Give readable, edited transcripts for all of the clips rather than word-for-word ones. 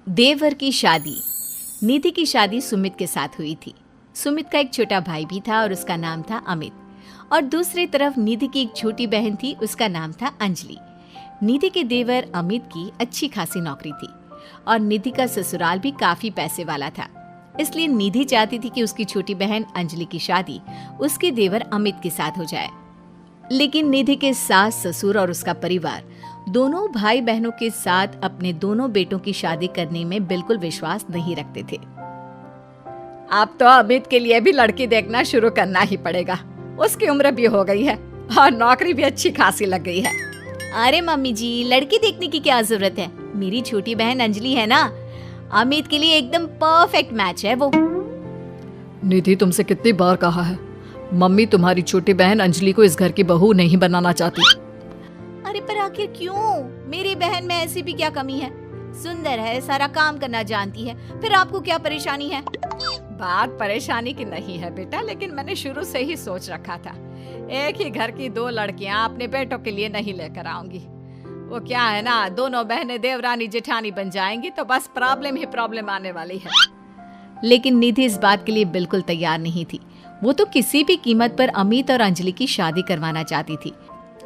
देवर की शादी। निधि की शादी सुमित के साथ हुई थी। सुमित का एक छोटा भाई भी था और उसका नाम था अमित। और दूसरी तरफ निधि की एक छोटी बहन थी, उसका नाम था अंजलि। निधि के देवर अमित की अच्छी खासी नौकरी थी और निधि का ससुराल भी काफी पैसे वाला था। इसलिए निधि चाहती थी कि उसकी छोटी बहन अंजलि की शादी उसके देवर अमित के साथ हो जाए। लेकिन निधि के सास ससुर और उसका परिवार दोनों भाई बहनों के साथ अपने दोनों बेटों की शादी करने में बिल्कुल विश्वास नहीं रखते थे। अब तो अमित के लिए भी लड़की देखना शुरू करना ही पड़ेगा। उसकी उम्र भी हो गई है और नौकरी भी अच्छी खासी लग गई है। अरे मम्मी जी, लड़की देखने की क्या जरूरत है? मेरी छोटी बहन अंजलि है ना, अमित के लिए एकदम परफेक्ट मैच है वो। निधि, तुमसे कितनी बार कहा है, मम्मी तुम्हारी छोटी बहन अंजलि को इस घर की बहू नहीं बनाना चाहती। अरे पर आखिर क्यों? मेरी बहन में ऐसी भी क्या कमी है? सुंदर है, सारा काम करना जानती है, फिर आपको क्या परेशानी है? बात परेशानी की नहीं है बेटा, लेकिन मैंने शुरू से ही सोच रखा था एक ही घर की दो लड़कियां अपने बेटों के लिए नहीं लेकर आऊंगी। वो क्या है ना, दोनों बहनें देवरानी जेठानी बन जाएंगी तो बस प्रॉब्लम ही प्रॉब्लम आने वाली है। लेकिन निधि इस बात के लिए बिल्कुल तैयार नहीं थी। वो तो किसी भी कीमत पर अमित और अंजलि की शादी करवाना चाहती थी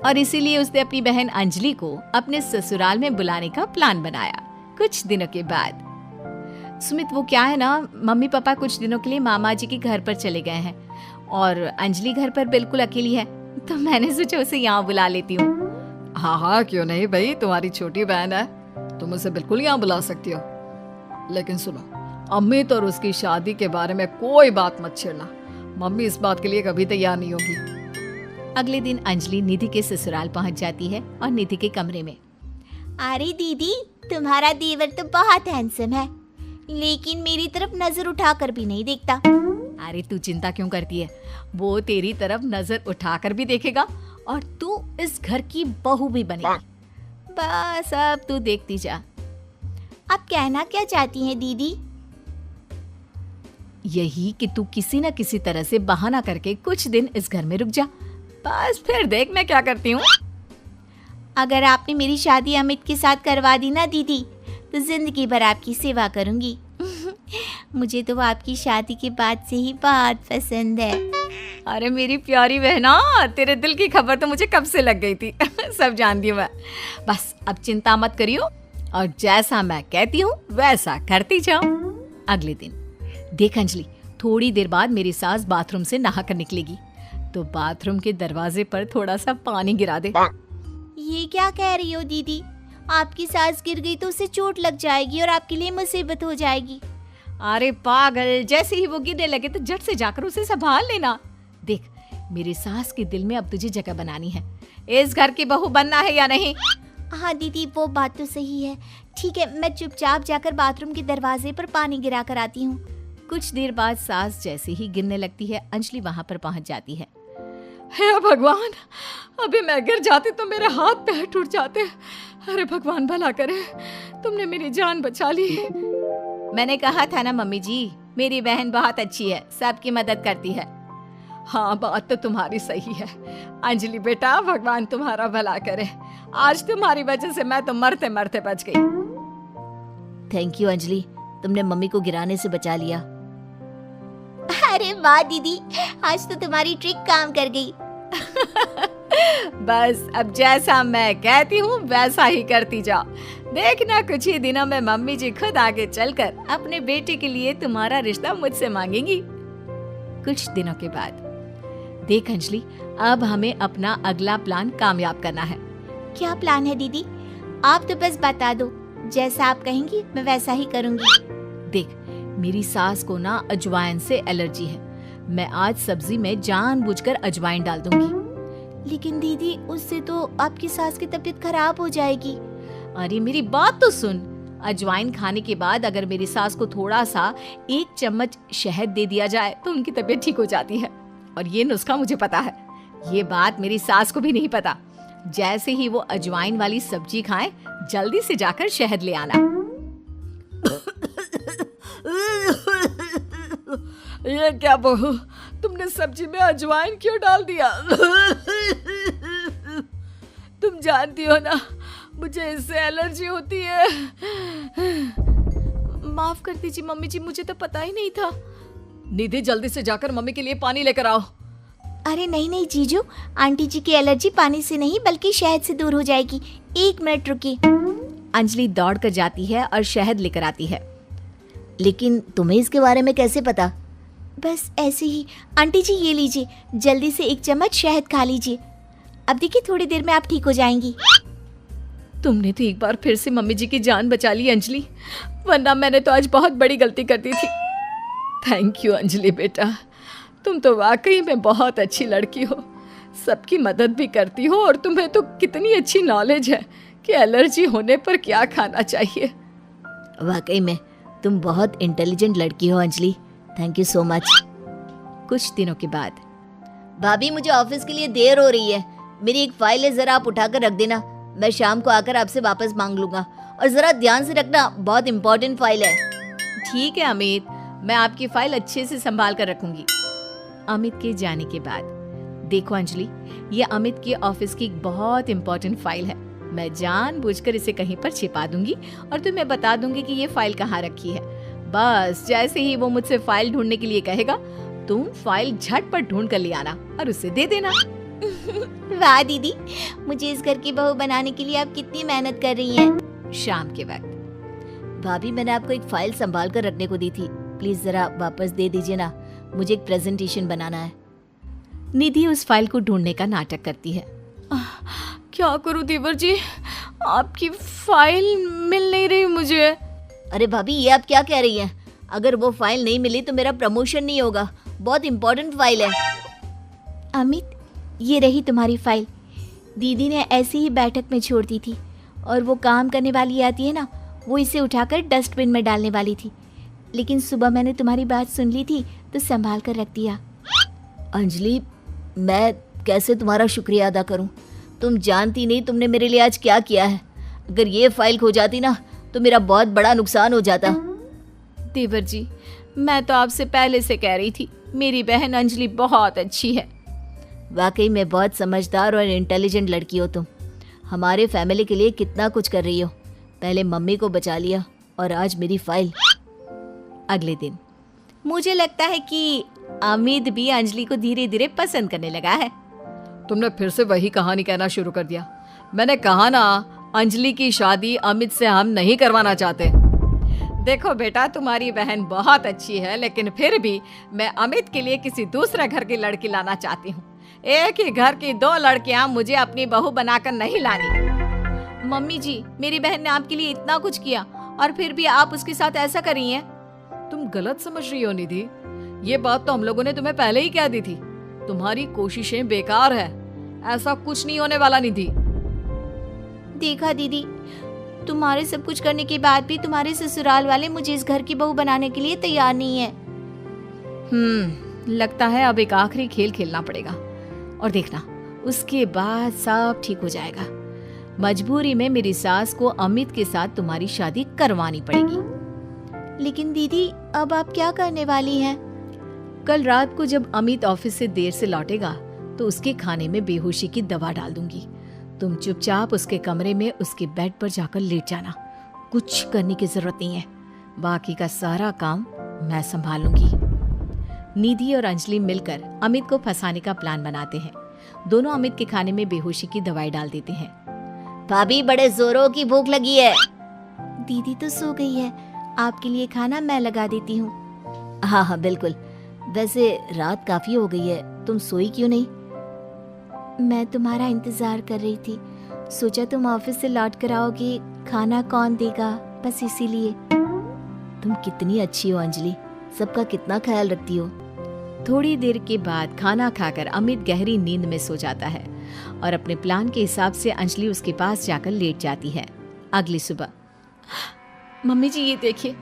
और इसीलिए उसने अपनी बहन अंजलि को अपने ससुराल में बुलाने का प्लान बनाया। कुछ दिनों के बाद सुमित, वो क्या है ना, मम्मी पापा कुछ दिनों के लिए मामा जी के घर पर चले गए हैं और अंजलि घर पर बिल्कुल अकेली है, तो मैंने सोचा उसे यहाँ बुला लेती हूँ। हाँ हाँ, क्यों नहीं भाई, तुम्हारी छोटी बहन है, तुम उसे बिल्कुल यहाँ बुला सकती हो। लेकिन सुनो, अमित और उसकी शादी के बारे में कोई बात मत छेड़ना। मम्मी इस बात के लिए कभी तैयार नहीं होगी। अगले दिन अंजलि निधि के ससुराल पहुंच जाती है और निधि के कमरे में। अरे दीदी, तुम्हारा देवर तो बहुत हैंडसम है, लेकिन मेरी तरफ नजर उठाकर भी नहीं देखता। अरे तू चिंता क्यों करती है, वो तेरी तरफ नजर उठाकर भी देखेगा और तू इस घर की बहू भी बनेगी। बस अब तू देखती जा। आप कहना क्या चाहती हैं दीदी? यही कि तू किसी न किसी तरह से बहाना करके कुछ दिन इस घर में रुक जा, बस फिर देख मैं क्या करती हूँ। अगर आपने मेरी शादी अमित के साथ करवा दी ना दीदी, तो जिंदगी भर आपकी सेवा करूंगी। मुझे तो वो आपकी शादी के बाद से ही बहुत पसंद है। अरे मेरी प्यारी बहना, तेरे दिल की खबर तो मुझे कब से लग गई थी। सब जानती हूँ मैं। बस अब चिंता मत करियो और जैसा मैं कहती हूँ वैसा करती जाओ। अगले दिन देख अंजलि, थोड़ी देर बाद मेरी सास बाथरूम से नहा कर निकलेगी, तो बाथरूम के दरवाजे पर थोड़ा सा पानी गिरा दे। ये क्या कह रही हो दीदी? आपकी सास गिर गई तो उसे चोट लग जाएगी और आपके लिए मुसीबत हो जाएगी। अरे पागल, जैसे ही वो गिरने लगे तो झट से जाकर उसे संभाल लेना। देख, मेरी सास के दिल में अब तुझे जगह बनानी है। इस घर की बहू बनना है या नहीं? हाँ दीदी, वो बात तो सही है। ठीक है, मैं चुपचाप जाकर बाथरूम के दरवाजे पर पानी गिरा कर आती हूँ। कुछ देर बाद सास जैसे ही गिरने लगती है, अंजलि वहां पर पहुंच जाती है। हे भगवान, अभी मैं गिर जाती तो मेरे हाथ पैर टूट जाते। अरे भगवान भला करे, तुमने मेरी जान बचा ली। मैंने कहा था ना मम्मी जी, मेरी बहन बहुत अच्छी है, सबकी मदद करती है। हाँ, बात तो तुम्हारी सही है अंजलि बेटा, भगवान तुम्हारा भला करे। आज तुम्हारी वजह से मैं तो मरते मरते बच गई। थैंक यू अंजलि, तुमने मम्मी को गिराने से बचा लिया। अरे वाह दीदी, आज तो तुम्हारी ट्रिक काम कर गई। बस अब जैसा मैं कहती हूँ वैसा ही करती जाओ। देखना कुछ ही दिनों में मम्मी जी खुद आगे चलकर अपने बेटे के लिए तुम्हारा रिश्ता मुझसे मांगेंगी। कुछ दिनों के बाद देख अंजलि, अब हमें अपना अगला प्लान कामयाब करना है। क्या प्लान है दीदी? आप तो बस बता दो, जैसा आप कहेंगी मैं वैसा ही करूंगी। देख, मेरी सास को ना अजवाइन से एलर्जी है। मैं आज सब्जी में जानबूझकर अजवाइन डाल दूंगी। लेकिन दीदी, उससे तो आपकी सास की तबीयत खराब हो जाएगी। अरे मेरी बात तो सुन, अजवाइन खाने के बाद अगर मेरी सास को थोड़ा सा 1 चम्मच शहद दे दिया जाए तो उनकी तबीयत ठीक हो जाती है। और ये नुस्खा मुझे पता है, ये बात मेरी सास को भी नहीं पता। जैसे ही वो अजवाइन वाली सब्जी खाएं, जल्दी से जाकर शहद ले आना। ये क्या बहू, तुमने सब्जी में अजवाइन क्यों डाल दिया? तुम जानती हो ना, मुझे इससे एलर्जी होती है। माफ कर दीजिए मम्मी जी, मुझे तो पता ही नहीं था। निधि जल्दी से जाकर मम्मी के लिए पानी लेकर आओ। अरे नहीं नहीं जीजू, आंटी जी की एलर्जी पानी से नहीं बल्कि शहद से दूर हो जाएगी। 1 मिनट रुकिए। अंजलि दौड़ कर जाती है और शहद लेकर आती है। लेकिन तुम्हें इसके बारे में कैसे पता? बस ऐसे ही। आंटी जी ये लीजिए, जल्दी से 1 चम्मच शहद खा लीजिए। अब देखिए थोड़ी देर में आप ठीक हो जाएंगी। तुमने तो एक बार फिर से मम्मी जी की जान बचा ली अंजलि, वरना मैंने तो आज बहुत बड़ी गलती कर दी थी। थैंक यू अंजलि बेटा, तुम तो वाकई में बहुत अच्छी लड़की हो, सबकी मदद भी करती हो और तुम्हें तो कितनी अच्छी नॉलेज है कि एलर्जी होने पर क्या खाना चाहिए। वाकई में तुम बहुत इंटेलिजेंट लड़की हो Anjali, thank you so much. कुछ दिनों के बाद, भाभी मुझे ऑफिस के लिए देर हो रही है, मेरी एक फाइल है, जरा आप उठाकर रख देना, मैं शाम को आकर आपसे वापस मांग लूंगा। और जरा ध्यान से रखना, बहुत इंपॉर्टेंट फाइल है। ठीक है अमित, मैं आपकी फाइल अच्छे से संभाल कर रखूंगी। अमित के जाने के बाद, देखो अंजलि, ये अमित के ऑफिस की एक बहुत इंपॉर्टेंट फाइल है। मैं जानबूझकर इसे कहीं पर छिपा दूंगी और तुम्हें बता दूंगी कि ये फाइल कहाँ रखी है। बस जैसे ही वो मुझसे फाइल ढूंढने के लिए कहेगा, तुम फाइल झटपट ढूंढ कर ले आना और उसे दे देना। वाह दीदी, मुझे इस घर की बहू बनाने के लिए आप कितनी मेहनत कर रही हैं। शाम के वक्त, भाभी मैंने आपको एक फाइल संभाल कर रखने को दी थी, प्लीज जरा वापस दे दीजिए ना, मुझे एक प्रेजेंटेशन बनाना है। निधि उस फाइल को ढूंढने का नाटक करती है। क्या करूं देवर जी, आपकी फाइल मिल नहीं रही मुझे। अरे भाभी ये आप क्या कह रही हैं? अगर वो फाइल नहीं मिली तो मेरा प्रमोशन नहीं होगा, बहुत इंपॉर्टेंट फाइल है। अमित ये रही तुम्हारी फाइल, दीदी ने ऐसे ही बैठक में छोड़ दी थी और वो काम करने वाली आती है ना, वो इसे उठाकर डस्टबिन में डालने वाली थी, लेकिन सुबह मैंने तुम्हारी बात सुन ली थी तो संभाल कर रख दिया। अंजलि मैं कैसे तुम्हारा शुक्रिया अदा करूं, तुम जानती नहीं तुमने मेरे लिए आज क्या किया है। अगर ये फाइल खो जाती ना तो मेरा बहुत बड़ा नुकसान हो जाता। देवर जी, मैं तो आपसे पहले से कह रही थी, मेरी बहन अंजलि बहुत अच्छी है। वाकई में बहुत समझदार और इंटेलिजेंट लड़की हो तुम, हमारे फैमिली के लिए कितना कुछ कर रही हो। पहले मम्मी को बचा लिया और आज मेरी फाइल। अगले दिन, मुझे लगता है कि अमित भी अंजलि को धीरे धीरे पसंद करने लगा है। तुमने फिर से वही कहानी कहना शुरू कर दिया। मैंने कहा ना, अंजलि की शादी अमित से हम नहीं करवाना चाहते। देखो बेटा, तुम्हारी बहन बहुत अच्छी है, लेकिन फिर भी मैं अमित के लिए किसी दूसरे घर की लड़की लाना चाहती हूँ। एक ही घर की 2 लड़कियां मुझे अपनी बहू बनाकर नहीं लानी। मम्मी जी, मेरी बहन ने आपके लिए इतना कुछ किया और फिर भी आप उसके साथ ऐसा कर रही हैं। तुम गलत समझ रही हो निधि, ये बात तो हम लोगों ने तुम्हें पहले ही कह दी थी। तुम्हारी कोशिशें बेकार है, ऐसा कुछ नहीं होने वाला निधि। देखा दीदी, तुम्हारे सब कुछ करने के बाद भी तुम्हारे ससुराल वाले मुझे इस घर की बहू बनाने के लिए तैयार नहीं है। लगता है अब एक आखिरी खेल खेलना पड़ेगा और देखना, उसके बाद सब ठीक हो जाएगा। मजबूरी में मेरी सास को अमित के साथ तुम्हारी शादी करवानी पड़ेगी। लेकिन दीदी अब आप क्या करने वाली हैं? कल रात को जब अमित ऑफिस से देर से लौटेगा तो उसके खाने में बेहोशी की दवा डाल दूंगी। तुम चुपचाप उसके कमरे में उसके बेड पर जाकर लेट जाना, कुछ करने की जरूरत नहीं है, बाकी का सारा काम मैं संभाल लूंगी। निधि और अंजलि मिलकर अमित को फंसाने का प्लान बनाते हैं। दोनों अमित के खाने में बेहोशी की दवाई डाल देते हैं। भाभी बड़े जोरों की भूख लगी है। दीदी तो सो गई है, आपके लिए खाना मैं लगा देती हूँ। हाँ हाँ बिल्कुल, वैसे रात काफी हो गई है, तुम सोई क्यों नहीं? मैं तुम्हारा इंतजार कर रही थी, सोचा तुम ऑफिस से लौट कर आओगे, खाना कौन देगा, बस इसीलिए। तुम कितनी अच्छी हो अंजलि, सबका कितना ख्याल रखती हो। थोड़ी देर के बाद खाना खाकर अमित गहरी नींद में सो जाता है और अपने प्लान के हिसाब से अंजलि उसके पास जाकर लेट जाती है। अगली सुबह, मम्मी जी ये देखिए,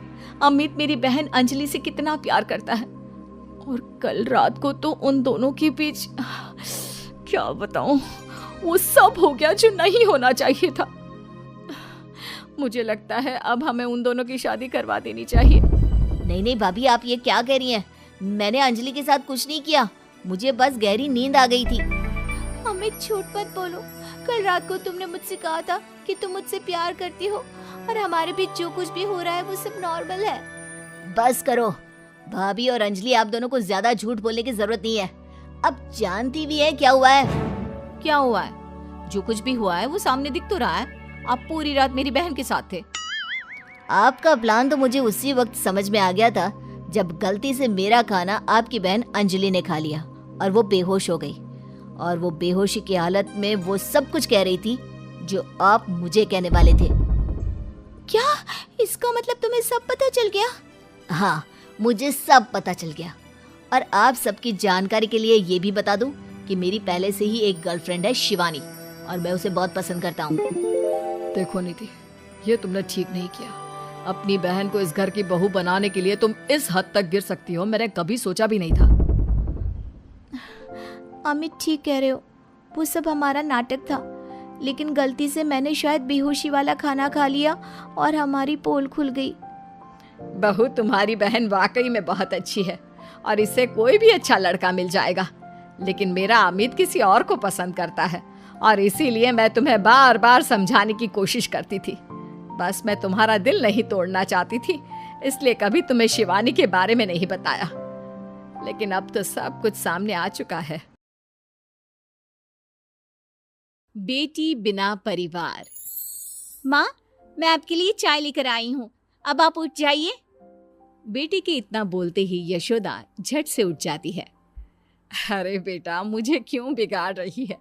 अमित मेरी बहन अंजलि से कितना प्यार करता है और कल रात को तो उन दोनों के बीच क्या बताऊं, वो सब हो गया जो नहीं होना चाहिए था। मुझे लगता है अब हमें उन दोनों की शादी करवा देनी चाहिए। नहीं नहीं भाभी, आप ये क्या कह रही हैं? मैंने अंजलि के साथ कुछ नहीं किया, मुझे बस गहरी नींद आ गई थी। अमित झूठ मत बोलो, कल रात को तुमने मुझसे कहा था कि तुम मुझसे प्यार करती हो और हमारे बीच जो कुछ भी हो रहा है वो सब नॉर्मल है। बस करो भाभी और अंजलि, आप दोनों को ज्यादा झूठ बोलने की जरूरत नहीं है। अब जानती भी है क्या हुआ है। क्या हुआ है? जो कुछ भी हुआ है वो सामने दिख तो रहा है। आप पूरी रात मेरी बहन के साथ थे। आपका प्लान तो मुझे उसी वक्त समझ में आ गया था जब गलती से मेरा खाना आपकी बहन अंजलि ने खा लिया और वो बेहोश हो गई, और वो बेहोशी की हालत में वो सब कुछ कह रही थी जो आप मुझे कहने वाले थे। क्या इसका मतलब तुम्हें सब पता चल गया? हाँ, मुझे सब पता चल गया। और आप सबकी जानकारी के लिए ये भी बता दूं कि मेरी पहले से ही एक गर्लफ्रेंड है शिवानी, और मैं उसे बहुत पसंद करता हूँ। देखो निधि, ये तुमने ठीक नहीं किया। अपनी बहन को इस घर की बहू बनाने के लिए तुम इस हद तक गिर सकती हो, मैंने कभी सोचा भी नहीं था। अमित ठीक कह रहे हो, वो सब हमारा नाटक था, लेकिन गलती से मैंने शायद बेहोशी वाला खाना खा लिया और हमारी पोल खुल गई। बहू तुम्हारी बहन वाकई में बहुत अच्छी है और इससे कोई भी अच्छा लड़का मिल जाएगा, लेकिन मेरा अमित किसी और को पसंद करता है और इसीलिए मैं तुम्हें बार बार समझाने की कोशिश करती थी। बस मैं तुम्हारा दिल नहीं तोड़ना चाहती थी, इसलिए कभी तुम्हें शिवानी के बारे में नहीं बताया, लेकिन अब तो सब कुछ सामने आ चुका है। बेटी बिना परिवार। माँ, मैं आपके लिए चाय लेकर आई हूँ, अब आप उठ जाइए। बेटी के इतना बोलते ही यशोदा झट से उठ जाती है। अरे बेटा, मुझे क्यों बिगाड़ रही है?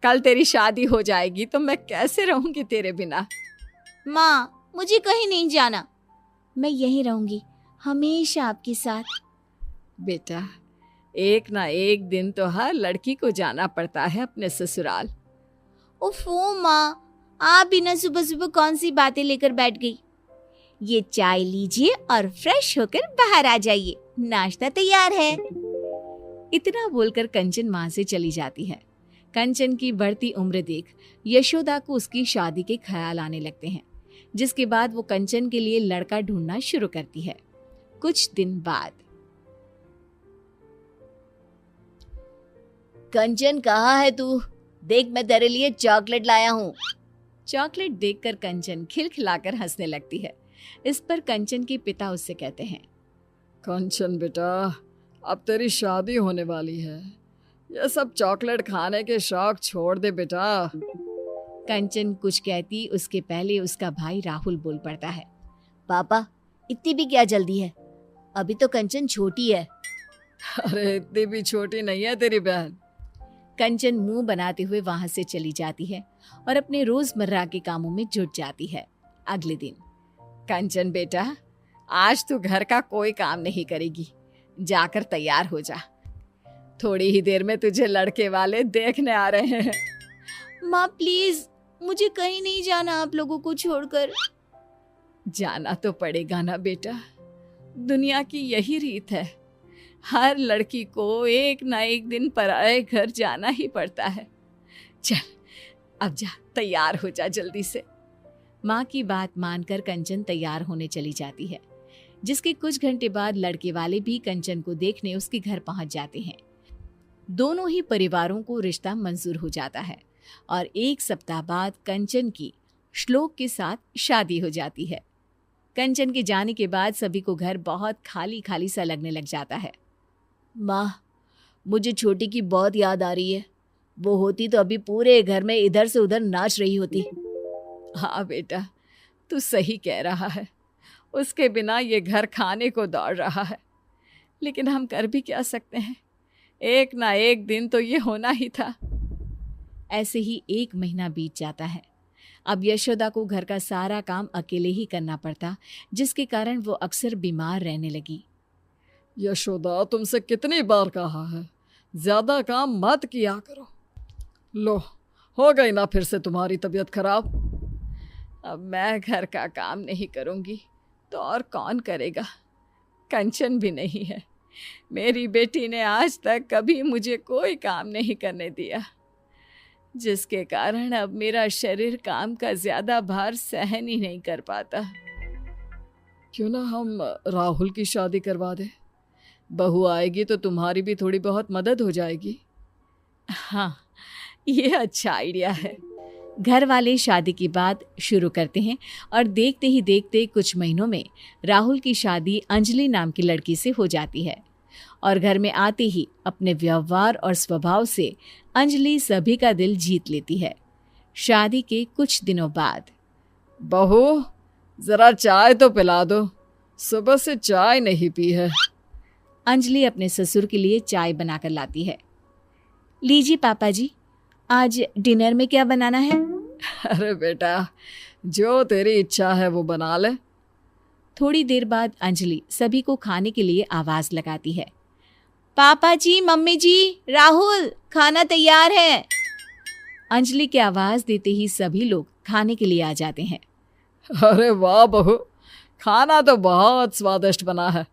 कल तेरी शादी हो जाएगी तो मैं कैसे रहूंगी तेरे बिना? माँ, मुझे कहीं नहीं जाना, मैं यहीं रहूंगी, हमेशा आपके साथ। बेटा, एक ना एक दिन तो हर लड़की को जाना पड़ता है अपने ससुराल। ओफो माँ, आप बिना सुबह सुबह कौन सी बातें लेकर बैठ गई? ये चाय लीजिए और फ्रेश होकर बाहर आ जाइए, नाश्ता तैयार है। इतना बोलकर कंचन माँ से चली जाती है। कंचन की बढ़ती उम्र देख यशोदा को उसकी शादी के ख्याल आने लगते हैं, जिसके बाद वो कंचन के लिए लड़का ढूंढना शुरू करती है। कुछ दिन बाद। कंचन, कहाँ है तू? देख, मैं तेरे लिए चॉकलेट लाया हूँ। चॉकलेट देखकर कंचन खिलखिलाकर हंसने लगती है। इस पर कंचन के पिता उससे कहते हैं, कंचन बेटा, अब तेरी शादी होने वाली है, ये सब चॉकलेट खाने के शौक छोड़ दे बेटा। कंचन कुछ कहती उसके पहले उसका भाई राहुल बोल पड़ता है, पापा, इतनी भी क्या जल्दी है? अभी तो कंचन छोटी है। अरे इतनी भी छोटी नहीं है तेरी बहन। कंचन मुंह बनाते हुए वहां से चली जाती है और अपने रोजमर्रा के कामों में जुट जाती है। अगले दिन। कंचन बेटा, आज तू घर का कोई काम नहीं करेगी, जाकर तैयार हो जा, थोड़ी ही देर में तुझे लड़के वाले देखने आ रहे हैं। माँ प्लीज, मुझे कहीं नहीं जाना आप लोगों को छोड़कर। जाना तो पड़ेगा ना बेटा, दुनिया की यही रीत है, हर लड़की को एक ना एक दिन पराए घर जाना ही पड़ता है। चल अब जा, तैयार हो जा जल्दी से। माँ की बात मानकर कंचन तैयार होने चली जाती है, जिसके कुछ घंटे बाद लड़के वाले भी कंचन को देखने उसके घर पहुंच जाते हैं। दोनों ही परिवारों को रिश्ता मंजूर हो जाता है और एक सप्ताह बाद कंचन की श्लोक के साथ शादी हो जाती है। कंचन के जाने के बाद सभी को घर बहुत खाली खाली सा लगने लग जाता है। माँ, मुझे छोटी की बहुत याद आ रही है, वो होती तो अभी पूरे घर में इधर से उधर नाच रही होती। हाँ बेटा, तू सही कह रहा है, उसके बिना ये घर खाने को दौड़ रहा है, लेकिन हम कर भी क्या सकते हैं, एक ना एक दिन तो ये होना ही था। ऐसे ही 1 महीना बीत जाता है। अब यशोदा को घर का सारा काम अकेले ही करना पड़ता, जिसके कारण वो अक्सर बीमार रहने लगी। यशोदा, तुमसे कितनी बार कहा है, ज्यादा काम मत किया करो। लो, हो गई ना फिर से तुम्हारी तबीयत खराब। अब मैं घर का काम नहीं करूंगी तो और कौन करेगा? कंचन भी नहीं है, मेरी बेटी ने आज तक कभी मुझे कोई काम नहीं करने दिया, जिसके कारण अब मेरा शरीर काम का ज्यादा भार सहन ही नहीं कर पाता। क्यों ना हम राहुल की शादी करवा दें, बहू आएगी तो तुम्हारी भी थोड़ी बहुत मदद हो जाएगी। हाँ, ये अच्छा आइडिया है। घर वाले शादी की बात शुरू करते हैं और देखते ही देखते कुछ महीनों में राहुल की शादी अंजलि नाम की लड़की से हो जाती है। और घर में आते ही अपने व्यवहार और स्वभाव से अंजलि सभी का दिल जीत लेती है। शादी के कुछ दिनों बाद बहू, जरा चाय तो पिला दो, सुबह से चाय नहीं पी है। अंजलि अपने ससुर के लिए चाय बनाकर लाती है। लीजिए पापा जी, आज डिनर में क्या बनाना है? अरे बेटा, जो तेरी इच्छा है वो बना ले। थोड़ी देर बाद अंजलि सभी को खाने के लिए आवाज लगाती है। पापा जी, मम्मी जी, राहुल, खाना तैयार है। अंजलि की आवाज देते ही सभी लोग खाने के लिए आ जाते हैं। अरे वाह बहू, खाना तो बहुत स्वादिष्ट बना है।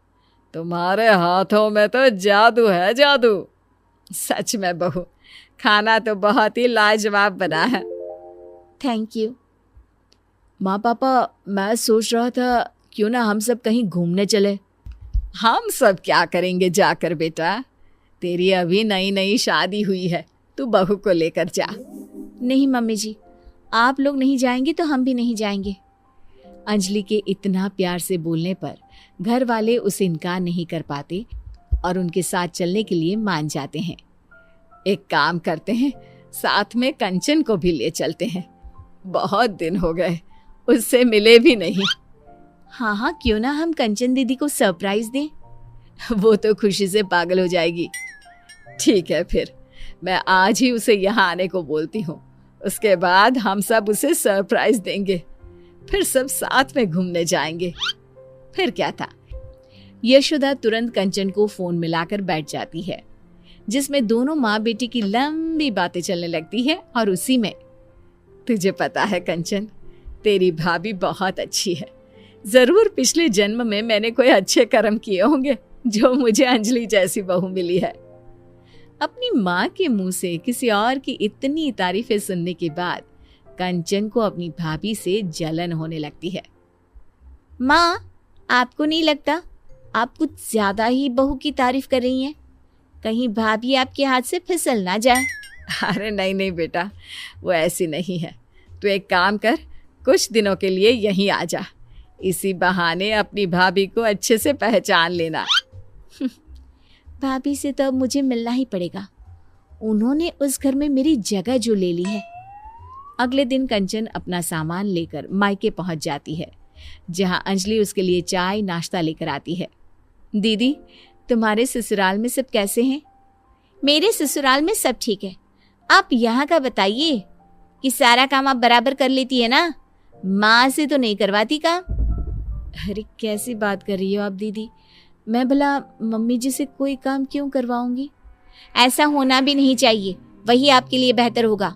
तुम्हारे हाथों में तो जादू है, जादू। सच में बहू, खाना तो बहुत ही लाजवाब बना है। Thank you. माँ पापा, मैं सोच रहा था क्यों ना हम सब कहीं घूमने चले। हम सब क्या करेंगे जाकर बेटा, तेरी अभी नई नई शादी हुई है, तू बहू को लेकर जा। नहीं मम्मी जी, आप लोग नहीं जाएंगे तो हम भी नहीं जाएंगे। अंजलि के इतना प्यार से बोलने पर घर वाले उसे इनकार नहीं कर पाते और उनके साथ चलने के लिए मान जाते हैं। एक काम करते हैं, साथ में कंचन को भी ले चलते हैं, बहुत दिन हो गए उससे मिले भी नहीं। हाँ हाँ, क्यों ना हम कंचन दीदी को सरप्राइज दें। वो तो खुशी से पागल हो जाएगी। ठीक है, फिर मैं आज ही उसे यहाँ आने को बोलती हूँ, उसके बाद हम सब उसे सरप्राइज देंगे, फिर सब साथ में घूमने जाएंगे। फिर क्या था। यशोदा तुरंत कंचन को फोन मिलाकर बैठ जाती है, जिसमें दोनों माँ बेटी की लंबी बातें चलने लगती है। और उसी में, तुझे पता है कंचन, तेरी भाभी बहुत अच्छी है। जरूर पिछले जन्म में मैंने कोई अच्छे कर्म किए होंगे जो मुझे अंजलि जैसी बहू मिली है। अपनी माँ के मुंह से किसी और की इतनी तारीफें सुनने के बाद कंचन को अपनी भाभी से जलन होने लगती है। माँ, आपको नहीं लगता आप कुछ ज्यादा ही बहू की तारीफ कर रही हैं? कहीं भाभी आपके हाथ से फिसल ना जाए। अरे नहीं नहीं बेटा, वो ऐसी नहीं है। तू एक काम कर, कुछ दिनों के लिए यहीं आ जा, इसी बहाने अपनी भाभी को अच्छे से पहचान लेना। भाभी से तो अब मुझे मिलना ही पड़ेगा, उन्होंने उस घर में मेरी जगह जो ले ली है। अगले दिन कंचन अपना सामान लेकर मायके पहुंच जाती है, जहां अंजलि उसके लिए चाय नाश्ता लेकर आती है। दीदी, तुम्हारे ससुराल में सब कैसे हैं? मेरे ससुराल में सब ठीक है। आप यहाँ का बताइए कि सारा काम आप बराबर कर लेती है ना? माँ से तो नहीं करवाती काम। अरे कैसी बात कर रही हो आप दीदी, मैं भला मम्मी जी से कोई काम क्यों करवाऊंगी? ऐसा होना भी नहीं चाहिए, वही आपके लिए बेहतर होगा।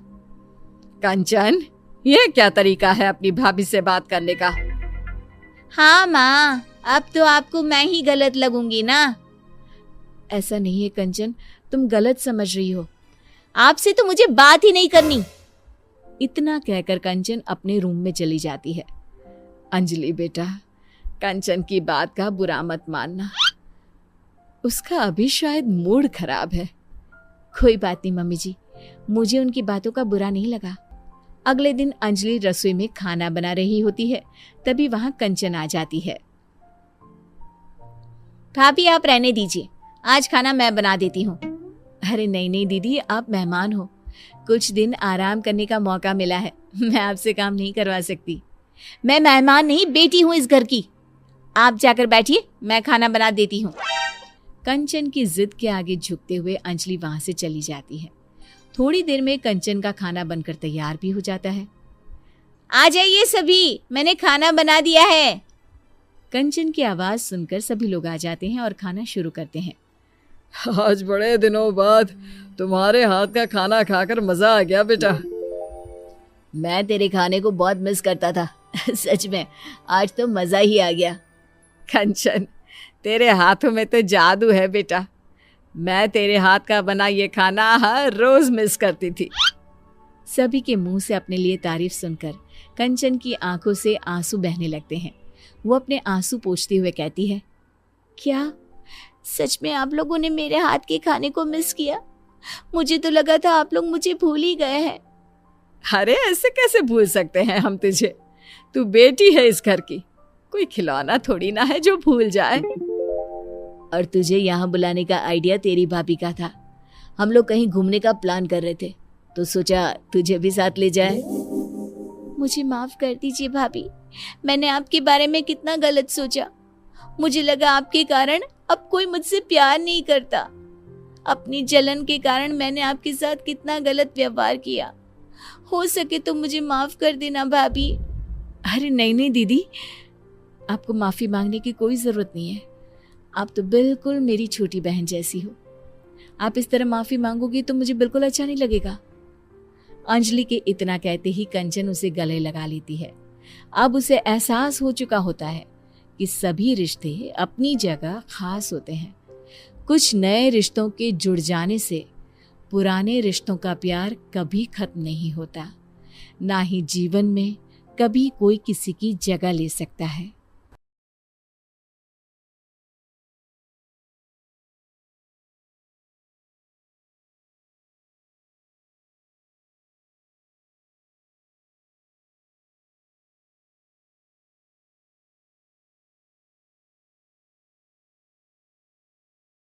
कंचन, ये क्या तरीका है अपनी भाभी से बात करने का? हाँ माँ, अब तो आपको मैं ही गलत लगूंगी ना। ऐसा नहीं है कंचन, तुम गलत समझ रही हो। आपसे तो मुझे बात ही नहीं करनी। इतना कहकर कंचन अपने रूम में चली जाती है। अंजलि बेटा, कंचन की बात का बुरा मत मानना, उसका अभी शायद मूड खराब है। कोई बात नहीं मम्मी जी, मुझे उनकी बातों का बुरा नहीं लगा। अगले दिन अंजलि रसोई में खाना बना रही होती है, तभी वहां कंचन आ जाती है। भाभी आप रहने दीजिए, आज खाना मैं बना देती हूँ। अरे नहीं नहीं दीदी, आप मेहमान हो, कुछ दिन आराम करने का मौका मिला है, मैं आपसे काम नहीं करवा सकती। मैं मेहमान नहीं, बेटी हूँ इस घर की। आप जाकर बैठिए, मैं खाना बना देती हूँ। कंचन की जिद के आगे झुकते हुए अंजलि वहां से चली जाती है। थोड़ी देर में कंचन का खाना बनकर तैयार भी हो जाता है। आ जाइए सभी, मैंने खाना बना दिया है। कंचन की आवाज सुनकर सभी लोग आ जाते हैं और खाना शुरू करते हैं। आज बड़े दिनों बाद तुम्हारे हाथ का खाना खाकर मजा आ गया बेटा। मैं तेरे खाने को बहुत मिस करता था। सच में आज तो मजा ही आ गया। कंचन, तेरे हाथों में तो जादू है बेटा, मैं तेरे हाथ का बना ये खाना हर रोज मिस करती थी। सभी के मुंह से अपने लिए तारीफ सुनकर कंचन की आंखों से आंसू बहने लगते हैं। वो अपने आंसू पोंछते हुए कहती है, क्या सच में आप लोगों ने मेरे हाथ के खाने को मिस किया? मुझे तो लगा था आप लोग मुझे भूल ही गए हैं। अरे ऐसे कैसे भूल सकते हैं हम तुझे? तू बेटी है इस घर की, कोई खिलौना थोड़ी ना है जो भूल जाए। और तुझे यहाँ बुलाने का आइडिया तेरी भाभी का था। हम लोग कहीं घूमने का प्लान कर रहे थे तो सोचा तुझे भी साथ ले जाए। मुझे माफ कर दीजिए भाभी, मैंने आपके बारे में कितना गलत सोचा। मुझे लगा आपके कारण अब कोई मुझसे प्यार नहीं करता। अपनी जलन के कारण मैंने आपके साथ कितना गलत व्यवहार किया। हो सके तो मुझे माफ कर देना भाभी। अरे नहीं नहीं दीदी, आपको माफ़ी मांगने की कोई ज़रूरत नहीं है। आप तो बिल्कुल मेरी छोटी बहन जैसी हो। आप इस तरह माफ़ी मांगोगी तो मुझे बिल्कुल अच्छा नहीं लगेगा। अंजलि के इतना कहते ही कंचन उसे गले लगा लेती है। अब उसे एहसास हो चुका होता है कि सभी रिश्ते अपनी जगह खास होते हैं। कुछ नए रिश्तों के जुड़ जाने से पुराने रिश्तों का प्यार कभी खत्म नहीं होता, ना ही जीवन में कभी कोई किसी की जगह ले सकता है।